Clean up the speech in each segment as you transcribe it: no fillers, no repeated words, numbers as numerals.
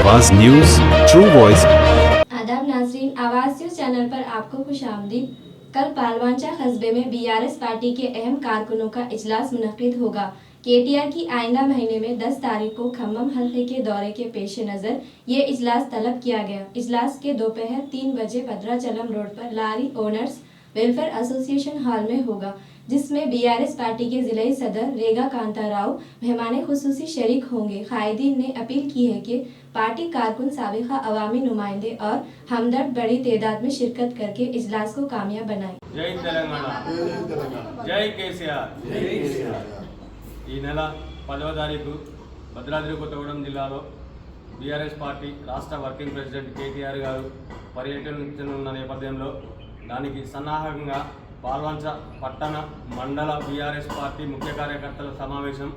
आवाज news, true voice. आदाब नाज़रीन, आवाज़ न्यूज चैनल पर आपको खुशामदीद। कल पालवांचा कस्बे में बीआरएस पार्टी के अहम कारकुनों का इजलास मुनक्किद होगा। केटीआर की आइंदा महीने में 10 तारीख को खम्मम हल्के के दौरे के पेश नज़र ये इजलास तलब किया गया। इजलास के दोपहर 3 बजे भद्राचलम रोड पर लारी ओनर्स वेलफेयर एसोसिएशन हॉल में होगा, जिसमें बीआरएस पार्टी के जिले सदर रेगा कांता राव मेहमान खुसूसी शरीक होंगे। कायदीन ने अपील की है कि पार्टी कारकुन साबिका अवामी नुमाइंदे और हमदर्द बड़ी तादाद में शिरकत करके इजलास को कामयाब बनाएं। जय तेलंगाना, जय केसीआर। ఈ నెల 10వ తారీఖు భద్రాద్రి కొత్తగూడెం జిల్లాలో బీఆర్ఎస్ పార్టీ రాష్ట్ర వర్కింగ్ ప్రెసిడెంట్ కేటీఆర్ గారు పర్యటించనున్న నేపథ్యంలో దానికి సన్నాహకంగా పాల్వంచ పట్టణ మండల బీఆర్ఎస్ పార్టీ ముఖ్య కార్యకర్తల సమావేశం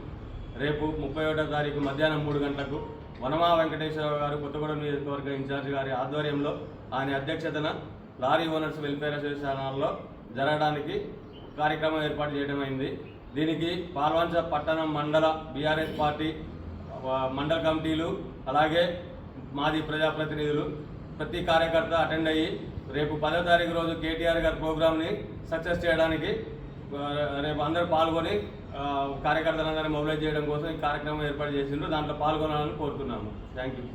రేపు 31వ తారీఖు మధ్యాహ్నం 3 గంటలకు వనమా వెంకటేశ్వరరావు గారు కొత్తగూడెం నియోజకవర్గ ఇన్ఛార్జ్ గారి ఆధ్వర్యంలో ఆయన అధ్యక్షతన లారీ ఓనర్స్ వెల్ఫేర్ అసోసియేషన్లో జరగడానికి కార్యక్రమం ఏర్పాటు చేయడమైంది। దీనికి పాల్వంచ పట్టణం మండల బీఆర్ఎస్ పార్టీ మండల కమిటీలు అలాగే మాజీ ప్రజాప్రతినిధులు ప్రతి కార్యకర్త అటెండ్ అయ్యి రేపు 10వ తారీఖు రోజు కేటీఆర్ గారి ప్రోగ్రామ్ని సక్సెస్ చేయడానికి రేపు అందరూ పాల్గొని కార్యకర్తలందరినీ మొబిలైజ్ చేయడం కోసం ఈ కార్యక్రమం ఏర్పాటు చేసిండ్రు। దాంట్లో పాల్గొనాలని కోరుతున్నాము। Thank you.